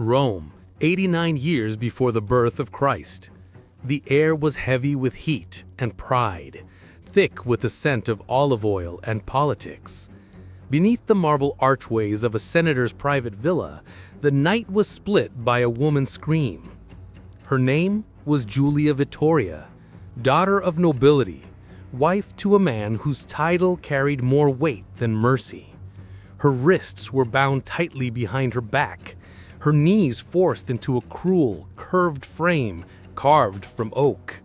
Rome, 89 years before the birth of Christ. The air was heavy with heat and pride, thick with the scent of olive oil and politics. Beneath the marble archways of a senator's private villa, the night was split by a woman's scream. Her name was Julia Vittoria, daughter of nobility, wife to a man whose title carried more weight than mercy. Her wrists were bound tightly behind her back, her knees forced into a cruel, curved frame carved from oak.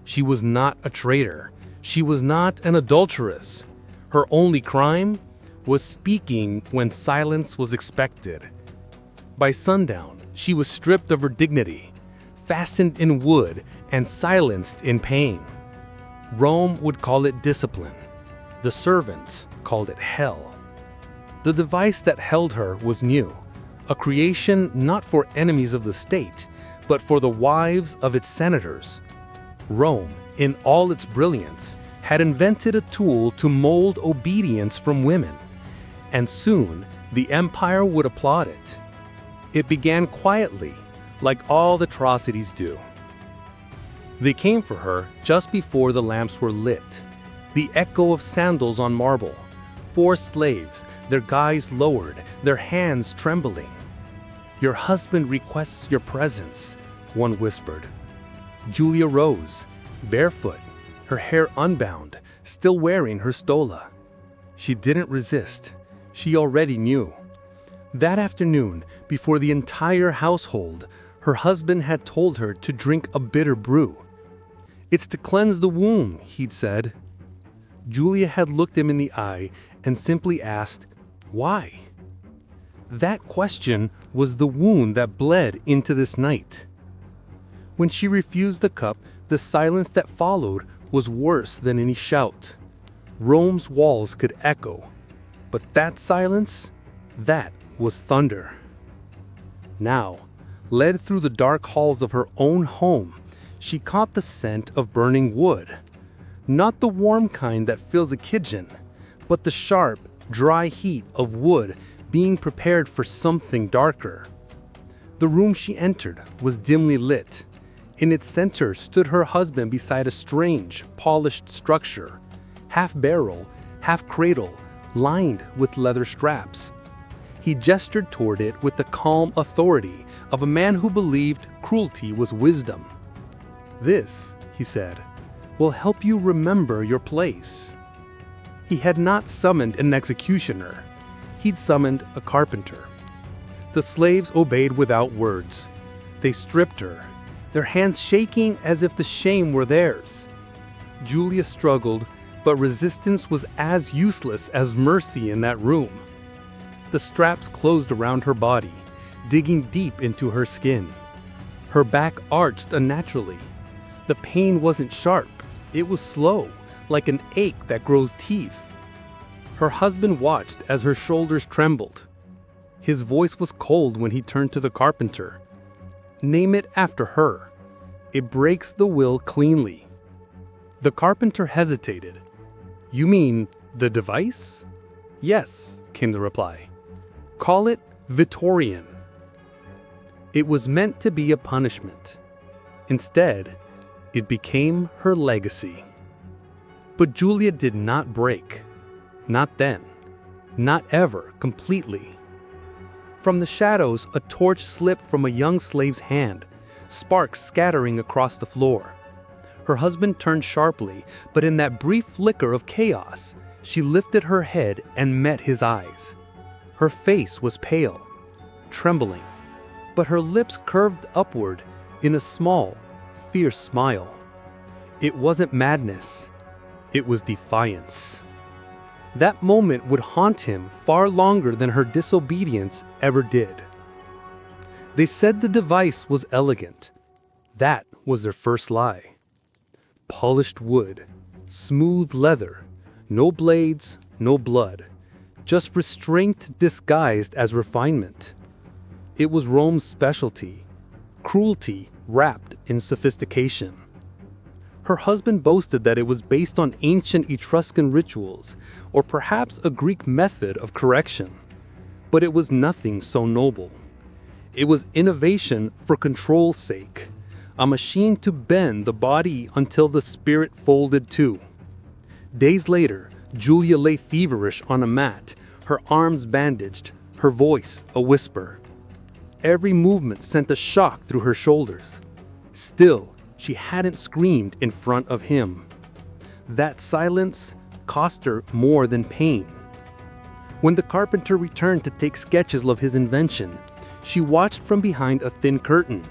She was not a traitor. She was not an adulteress. Her only crime was speaking when silence was expected. By sundown, she was stripped of her dignity, fastened in wood, and silenced in pain. Rome would call it discipline. The servants called it hell. The device that held her was new, a creation not for enemies of the state, but for the wives of its senators. Rome, in all its brilliance, had invented a tool to mold obedience from women, and soon the empire would applaud it. It began quietly, like all atrocities do. They came for her just before the lamps were lit. The echo of sandals on marble. 4 slaves, their guys lowered, their hands trembling. "Your husband requests your presence," one whispered. Julia rose, barefoot, her hair unbound, still wearing her stola. She didn't resist. She already knew. That afternoon, before the entire household, her husband had told her to drink a bitter brew. "It's to cleanse the womb," he'd said. Julia had looked him in the eye and simply asked, "Why?" That question was the wound that bled into this night. When she refused the cup, the silence that followed was worse than any shout. Rome's walls could echo, but that silence, that was thunder. Now, led through the dark halls of her own home, she caught the scent of burning wood. Not the warm kind that fills a kitchen, but the sharp, dry heat of wood being prepared for something darker. The room she entered was dimly lit. In its center stood her husband beside a strange, polished structure, half barrel, half cradle, lined with leather straps. He gestured toward it with the calm authority of a man who believed cruelty was wisdom. "This," he said, "will help you remember your place." He had not summoned an executioner. He'd summoned a carpenter. The slaves obeyed without words. They stripped her, their hands shaking as if the shame were theirs. Julia struggled, but resistance was as useless as mercy in that room. The straps closed around her body, digging deep into her skin. Her back arched unnaturally. The pain wasn't sharp, it was slow, like an ache that grows teeth. Her husband watched as her shoulders trembled. His voice was cold when he turned to the carpenter. "Name it after her. It breaks the will cleanly." The carpenter hesitated. "You mean the device?" "Yes," came the reply. "Call it Vittorian." It was meant to be a punishment. Instead, it became her legacy. But Julia did not break. Not then. Not ever, completely. From the shadows, a torch slipped from a young slave's hand, sparks scattering across the floor. Her husband turned sharply, but in that brief flicker of chaos, she lifted her head and met his eyes. Her face was pale, trembling, but her lips curved upward in a small, fierce smile. It wasn't madness. It was defiance. That moment would haunt him far longer than her disobedience ever did. They said the device was elegant. That was their first lie. Polished wood, smooth leather, no blades, no blood, just restraint disguised as refinement. It was Rome's specialty, cruelty wrapped in sophistication. Her husband boasted that it was based on ancient Etruscan rituals, or perhaps a Greek method of correction. But it was nothing so noble. It was innovation for control's sake, a machine to bend the body until the spirit folded too. Days later, Julia lay feverish on a mat, her arms bandaged, her voice a whisper. Every movement sent a shock through her shoulders. Still, she hadn't screamed in front of him. That silence cost her more than pain. When the carpenter returned to take sketches of his invention, she watched from behind a thin curtain.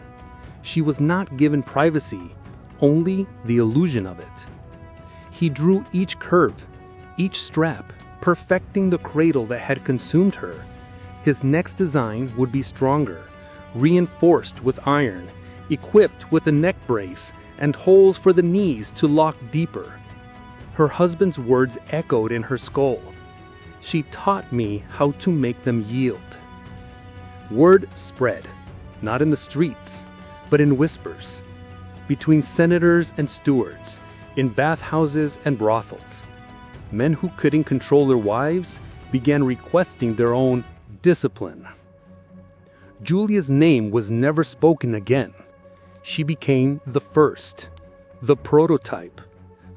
She was not given privacy, only the illusion of it. He drew each curve, each strap, perfecting the cradle that had consumed her. His next design would be stronger, reinforced with iron, equipped with a neck brace and holes for the knees to lock deeper. Her husband's words echoed in her skull. She taught me how to make them yield. Word spread, not in the streets, but in whispers, between senators and stewards, in bathhouses and brothels. Men who couldn't control their wives began requesting their own discipline. Julia's name was never spoken again. She became the first, the prototype,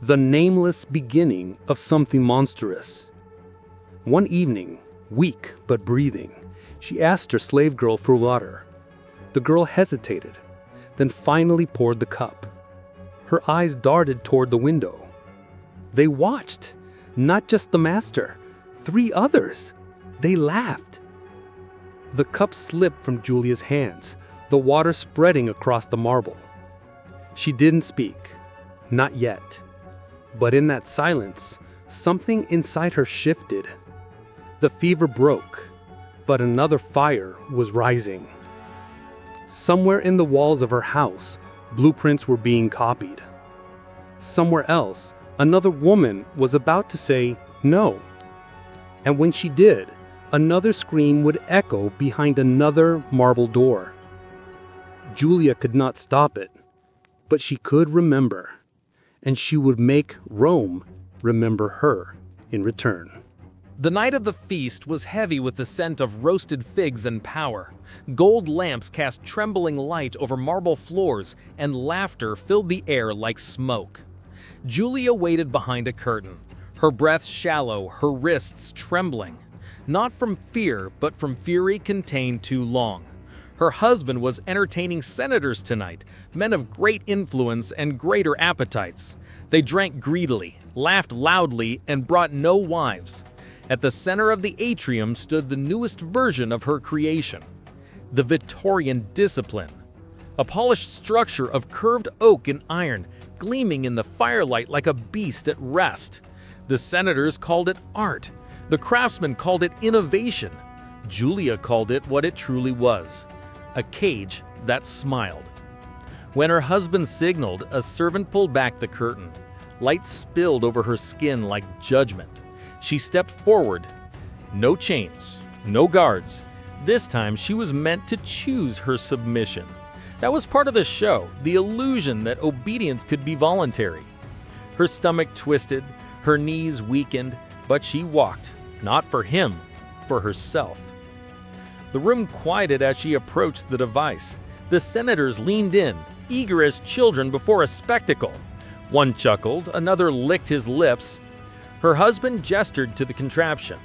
the nameless beginning of something monstrous. One evening, weak but breathing, she asked her slave girl for water. The girl hesitated, then finally poured the cup. Her eyes darted toward the window. They watched, not just the master, 3 others. They laughed. The cup slipped from Julia's hands, the water spreading across the marble. She didn't speak, not yet. But in that silence, something inside her shifted. The fever broke, but another fire was rising. Somewhere in the walls of her house, blueprints were being copied. Somewhere else, another woman was about to say no. And when she did, another scream would echo behind another marble door. Julia could not stop it, but she could remember, and she would make Rome remember her in return. The night of the feast was heavy with the scent of roasted figs and power. Gold lamps cast trembling light over marble floors, and laughter filled the air like smoke. Julia waited behind a curtain, her breath shallow, her wrists trembling. Not from fear, but from fury contained too long. Her husband was entertaining senators tonight, men of great influence and greater appetites. They drank greedily, laughed loudly, and brought no wives. At the center of the atrium stood the newest version of her creation, the Victorian discipline, a polished structure of curved oak and iron, gleaming in the firelight like a beast at rest. The senators called it art. The craftsmen called it innovation. Julia called it what it truly was, a cage that smiled. When her husband signaled, a servant pulled back the curtain. Light spilled over her skin like judgment. She stepped forward. No chains, no guards. This time she was meant to choose her submission. That was part of the show, the illusion that obedience could be voluntary. Her stomach twisted, her knees weakened, but she walked, not for him, for herself. The room quieted as she approached the device. The senators leaned in, eager as children before a spectacle. One chuckled, another licked his lips. Her husband gestured to the contraption.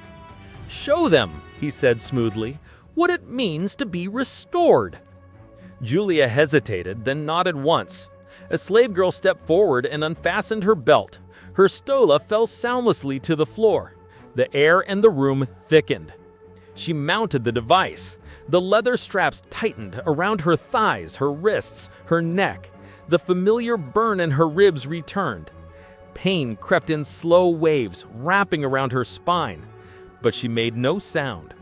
"Show them," he said smoothly, "what it means to be restored." Julia hesitated, then nodded once. A slave girl stepped forward and unfastened her belt. Her stola fell soundlessly to the floor. The air in the room thickened. She mounted the device. The leather straps tightened around her thighs, her wrists, her neck. The familiar burn in her ribs returned. Pain crept in slow waves, wrapping around her spine, but she made no sound.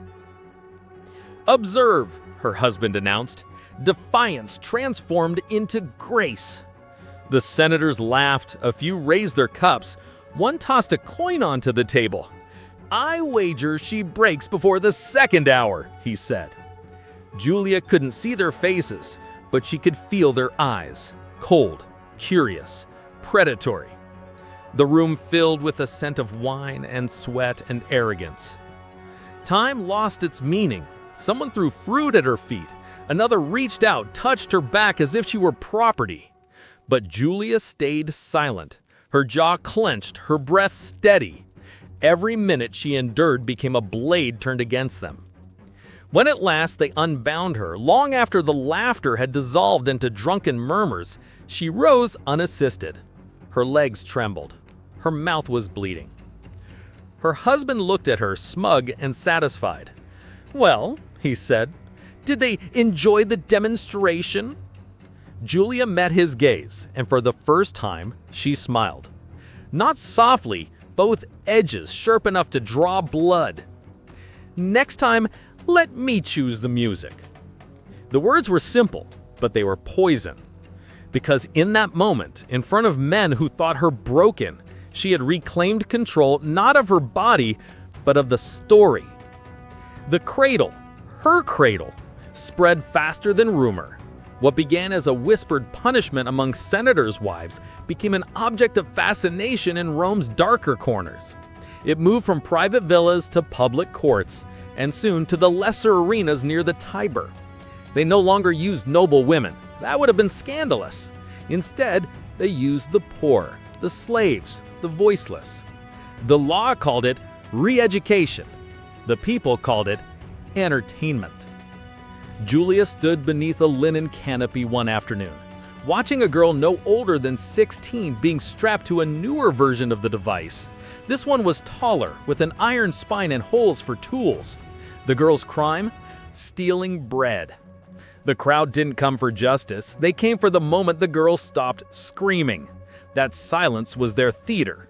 "Observe," her husband announced. Defiance transformed into grace. The senators laughed, a few raised their cups, one tossed a coin onto the table. "I wager she breaks before the 2nd hour," he said. Julia couldn't see their faces, but she could feel their eyes, cold, curious, predatory. The room filled with a scent of wine and sweat and arrogance. Time lost its meaning. Someone threw fruit at her feet. Another reached out, touched her back as if she were property. But Julia stayed silent, her jaw clenched, her breath steady. Every minute she endured became a blade turned against them. When at last they unbound her, long after the laughter had dissolved into drunken murmurs, she rose unassisted. Her legs trembled. Her mouth was bleeding. Her husband looked at her, smug and satisfied. "Well," he said, "did they enjoy the demonstration?" Julia met his gaze, and for the first time, she smiled. Not softly, but with edges sharp enough to draw blood. "Next time, let me choose the music." The words were simple, but they were poison. Because in that moment, in front of men who thought her broken, she had reclaimed control not of her body, but of the story. The cradle, her cradle, spread faster than rumor. What began as a whispered punishment among senators' wives became an object of fascination in Rome's darker corners. It moved from private villas to public courts, and soon to the lesser arenas near the Tiber. They no longer used noble women. That would have been scandalous. Instead, they used the poor, the slaves, the voiceless. The law called it re-education. The people called it entertainment. Julia stood beneath a linen canopy one afternoon, watching a girl no older than 16 being strapped to a newer version of the device. This one was taller, with an iron spine and holes for tools. The girl's crime? Stealing bread. The crowd didn't come for justice. They came for the moment the girl stopped screaming. That silence was their theater.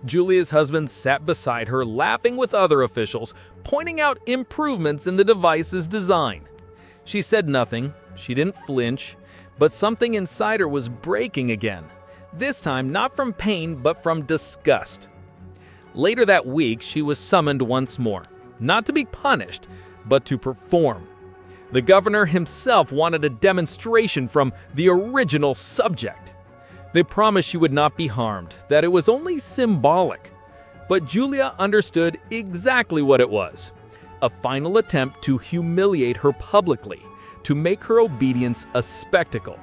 Julia's husband sat beside her, laughing with other officials, pointing out improvements in the device's design. She said nothing, she didn't flinch, but something inside her was breaking again. This time not from pain, but from disgust. Later that week, she was summoned once more, not to be punished, but to perform. The governor himself wanted a demonstration from the original subject. They promised she would not be harmed, that it was only symbolic. But Julia understood exactly what it was. A final attempt to humiliate her publicly, to make her obedience a spectacle.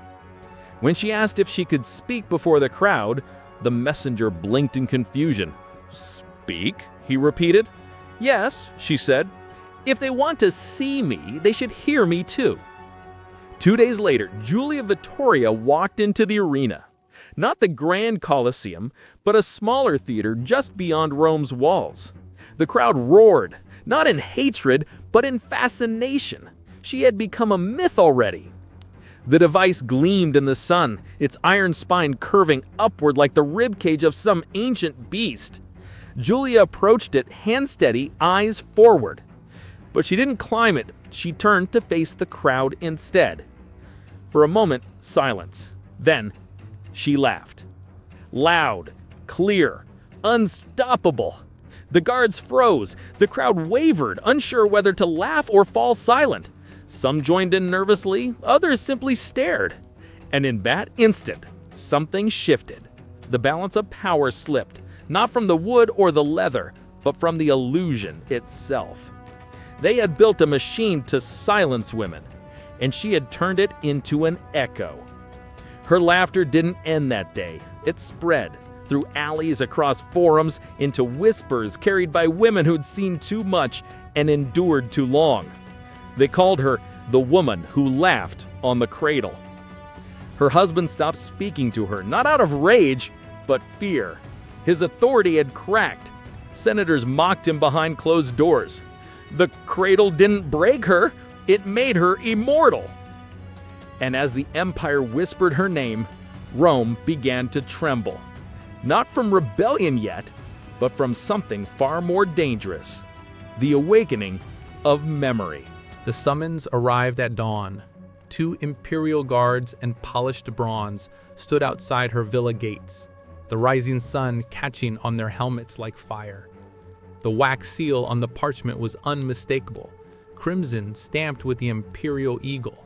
When she asked if she could speak before the crowd, the messenger blinked in confusion. "Speak?" he repeated. "Yes," she said. "If they want to see me, they should hear me too." 2 days later, Julia Vittoria walked into the arena. Not the grand Colosseum, but a smaller theater just beyond Rome's walls. The crowd roared, not in hatred, but in fascination. She had become a myth already. The device gleamed in the sun, its iron spine curving upward like the ribcage of some ancient beast. Julia approached it, hand steady, eyes forward. But she didn't climb it. She turned to face the crowd instead. For a moment, silence. Then, she laughed. Loud, clear, unstoppable. The guards froze. The crowd wavered, unsure whether to laugh or fall silent. Some joined in nervously, others simply stared. And in that instant, something shifted. The balance of power slipped, not from the wood or the leather, but from the illusion itself. They had built a machine to silence women, and she had turned it into an echo. Her laughter didn't end that day. It spread through alleys, across forums, into whispers carried by women who'd seen too much and endured too long. They called her the woman who laughed on the cradle. Her husband stopped speaking to her, not out of rage, but fear. His authority had cracked. Senators mocked him behind closed doors. The cradle didn't break her, it made her immortal. And as the empire whispered her name, Rome began to tremble. Not from rebellion yet, but from something far more dangerous. The awakening of memory. The summons arrived at dawn. 2 imperial guards in polished bronze stood outside her villa gates, the rising sun catching on their helmets like fire. The wax seal on the parchment was unmistakable, crimson stamped with the imperial eagle.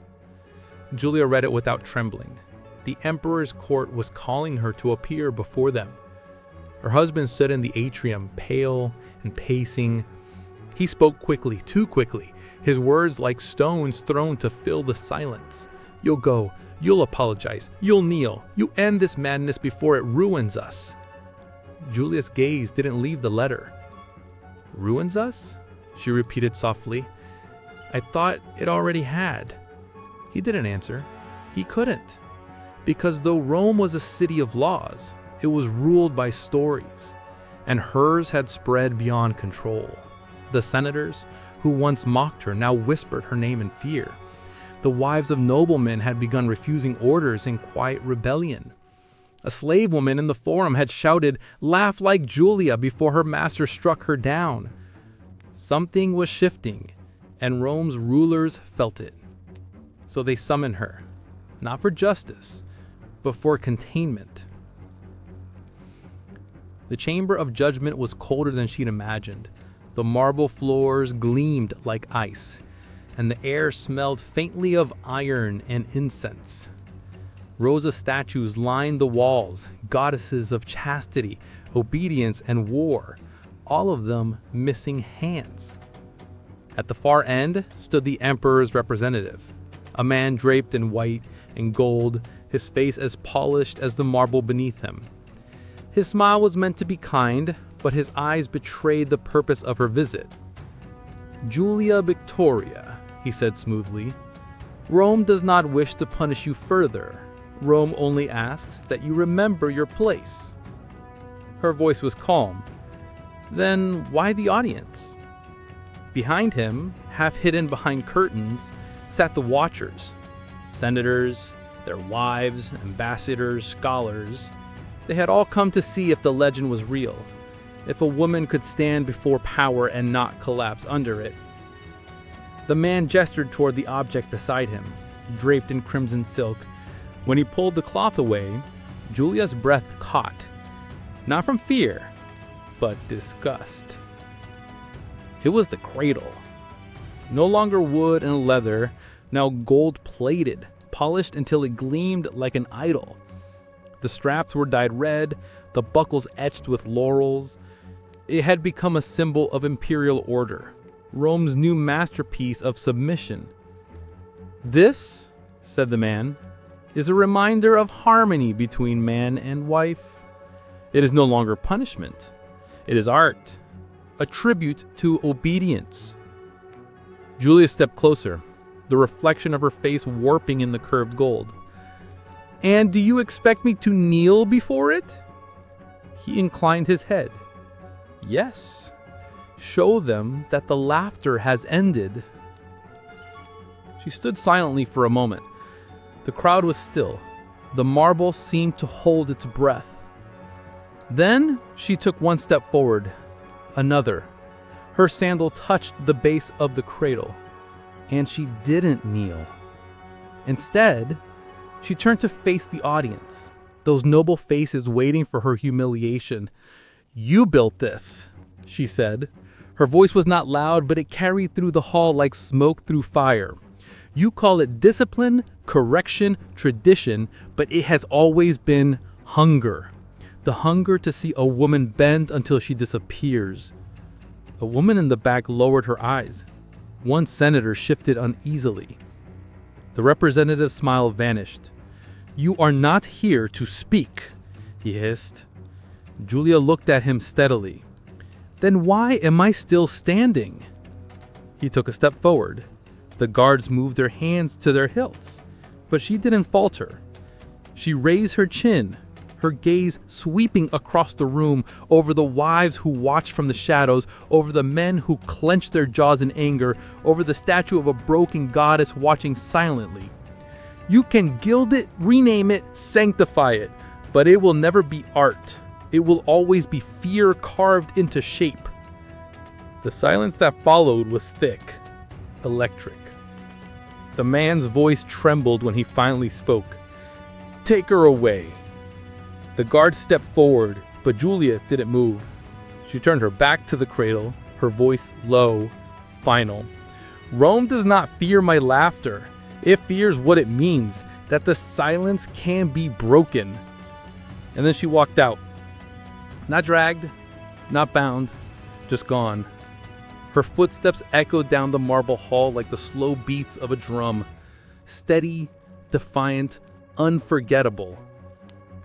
Julia read it without trembling. The emperor's court was calling her to appear before them. Her husband stood in the atrium, pale and pacing. He spoke quickly, too quickly, his words like stones thrown to fill the silence. "You'll go, you'll apologize, you'll kneel, you end this madness before it ruins us." Julia's gaze didn't leave the letter. "Ruins us?" she repeated softly. "I thought it already had." He didn't answer. He couldn't. Because though Rome was a city of laws, it was ruled by stories, and hers had spread beyond control. The senators, who once mocked her, now whispered her name in fear. The wives of noblemen had begun refusing orders in quiet rebellion. A slave woman in the forum had shouted, "Laugh like Julia," before her master struck her down. Something was shifting, and Rome's rulers felt it. So they summoned her, not for justice, but for containment. The chamber of judgment was colder than she'd imagined. The marble floors gleamed like ice, and the air smelled faintly of iron and incense. Rows of statues lined the walls, goddesses of chastity, obedience, and war, all of them missing hands. At the far end stood the emperor's representative, a man draped in white and gold, his face as polished as the marble beneath him. His smile was meant to be kind, but his eyes betrayed the purpose of her visit. "Julia Victoria," he said smoothly, "Rome does not wish to punish you further. Rome only asks that you remember your place." Her voice was calm. "Then why the audience?" Behind him, half hidden behind curtains, sat the watchers. Senators, their wives, ambassadors, scholars. They had all come to see if the legend was real, if a woman could stand before power and not collapse under it. The man gestured toward the object beside him, draped in crimson silk. When he pulled the cloth away, Julia's breath caught, not from fear, but disgust. It was the cradle. No longer wood and leather, now gold-plated, polished until it gleamed like an idol. The straps were dyed red, the buckles etched with laurels. It had become a symbol of imperial order, Rome's new masterpiece of submission. "This," said the man, "is a reminder of harmony between man and wife. It is no longer punishment. It is art, a tribute to obedience." Julia stepped closer, the reflection of her face warping in the curved gold. "And do you expect me to kneel before it?" He inclined his head. "Yes. Show them that the laughter has ended." She stood silently for a moment. The crowd was still. The marble seemed to hold its breath. Then she took one step forward, another. Her sandal touched the base of the cradle, and she didn't kneel. Instead, she turned to face the audience, those noble faces waiting for her humiliation. "You built this," she said. Her voice was not loud, but it carried through the hall like smoke through fire. "You call it discipline, correction, tradition, but it has always been hunger. The hunger to see a woman bend until she disappears." A woman in the back lowered her eyes. One senator shifted uneasily. The representative's smile vanished. "You are not here to speak," he hissed. Julia looked at him steadily. "Then why am I still standing?" He took a step forward. The guards moved their hands to their hilts, but she didn't falter. She raised her chin, her gaze sweeping across the room, over the wives who watched from the shadows, over the men who clenched their jaws in anger, over the statue of a broken goddess watching silently. "You can gild it, rename it, sanctify it, but it will never be art. It will always be fear carved into shape." The silence that followed was thick, electric. The man's voice trembled when he finally spoke. "Take her away." The guard stepped forward, but Julia didn't move. She turned her back to the cradle, her voice low, final. "Rome does not fear my laughter. It fears what it means, that the silence can be broken." And then she walked out. Not dragged, not bound, just gone. Her footsteps echoed down the marble hall like the slow beats of a drum. Steady, defiant, unforgettable.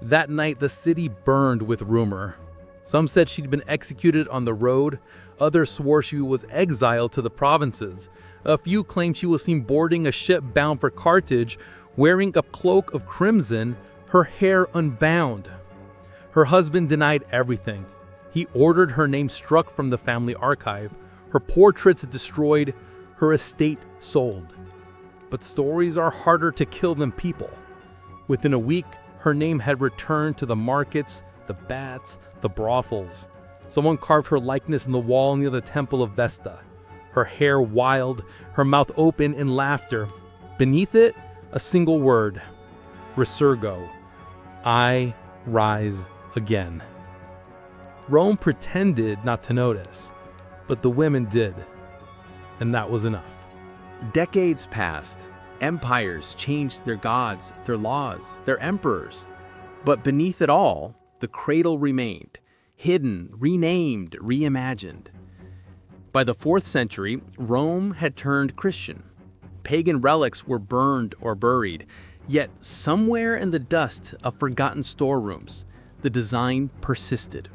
That night, the city burned with rumor. Some said she'd been executed on the road. Others swore she was exiled to the provinces. A few claimed she was seen boarding a ship bound for Carthage, wearing a cloak of crimson, her hair unbound. Her husband denied everything. He ordered her name struck from the family archive, her portraits destroyed, her estate sold. But stories are harder to kill than people. Within a week, her name had returned to the markets, the bats, the brothels. Someone carved her likeness in the wall near the temple of Vesta. Her hair wild, her mouth open in laughter. Beneath it, a single word: Resurgo. I rise again. Rome pretended not to notice, but the women did, and that was enough. Decades passed. Empires changed their gods, their laws, their emperors. But beneath it all, the cradle remained, hidden, renamed, reimagined. By the 4th century, Rome had turned Christian. Pagan relics were burned or buried, yet somewhere in the dust of forgotten storerooms, the design persisted.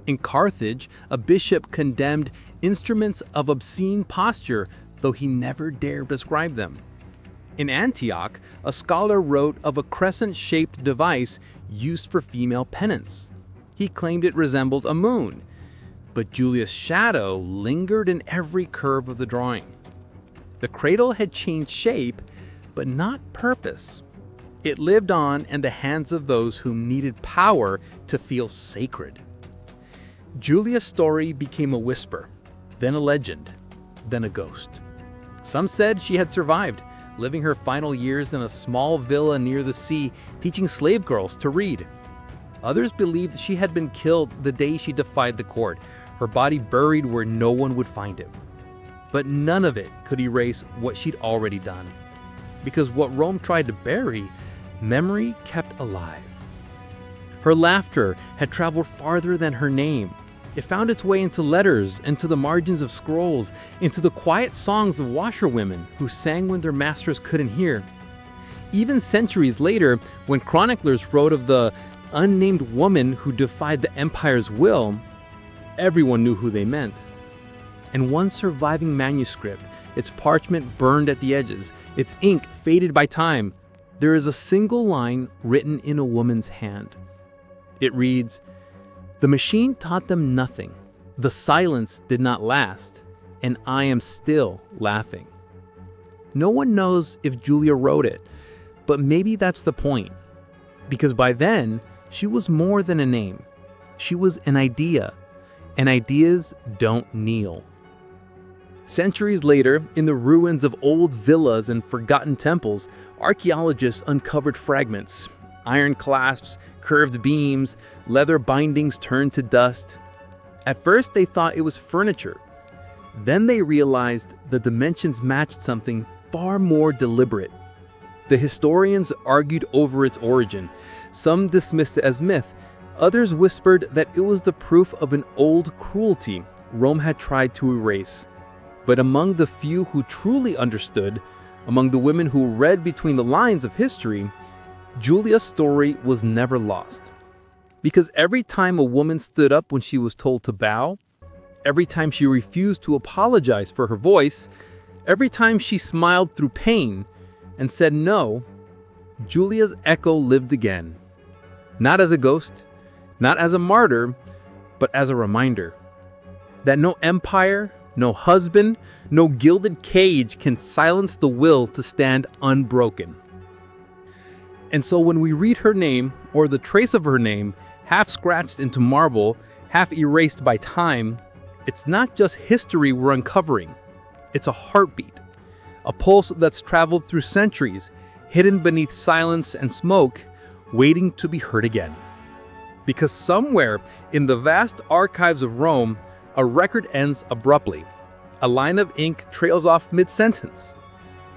In Carthage, a bishop condemned instruments of obscene posture, though he never dared prescribe them. In Antioch, a scholar wrote of a crescent-shaped device used for female penance. He claimed it resembled a moon, but Julia's shadow lingered in every curve of the drawing. The cradle had changed shape, but not purpose. It lived on in the hands of those who needed power to feel sacred. Julia's story became a whisper, then a legend, then a ghost. Some said she had survived, living her final years in a small villa near the sea, teaching slave girls to read. Others believed she had been killed the day she defied the court, her body buried where no one would find it. But none of it could erase what she'd already done. Because what Rome tried to bury, memory kept alive. Her laughter had traveled farther than her name. It found its way into letters, into the margins of scrolls, into the quiet songs of washerwomen who sang when their masters couldn't hear. Even centuries later, when chroniclers wrote of the unnamed woman who defied the empire's will, everyone knew who they meant. And one surviving manuscript, its parchment burned at the edges, its ink faded by time, there is a single line written in a woman's hand. It reads, "The machine taught them nothing. The silence did not last, and I am still laughing." No one knows if Julia wrote it, but maybe that's the point. Because by then, she was more than a name. She was an idea, and ideas don't kneel. Centuries later, in the ruins of old villas and forgotten temples, archaeologists uncovered fragments. Iron clasps, curved beams, leather bindings turned to dust. At first, they thought it was furniture. Then they realized the dimensions matched something far more deliberate. The historians argued over its origin. Some dismissed it as myth. Others whispered that it was the proof of an old cruelty Rome had tried to erase. But among the few who truly understood, among the women who read between the lines of history, Julia's story was never lost. Because every time a woman stood up when she was told to bow, every time she refused to apologize for her voice, every time she smiled through pain and said no, Julia's echo lived again. Not as a ghost, not as a martyr, but as a reminder that no empire, no husband, no gilded cage can silence the will to stand unbroken. And so when we read her name, or the trace of her name, half scratched into marble, half erased by time, it's not just history we're uncovering. It's a heartbeat, a pulse that's traveled through centuries, hidden beneath silence and smoke, waiting to be heard again. Because somewhere in the vast archives of Rome, a record ends abruptly. A line of ink trails off mid-sentence.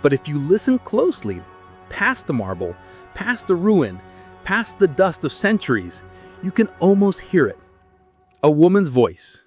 But if you listen closely, past the marble, past the ruin, past the dust of centuries, you can almost hear it. A woman's voice,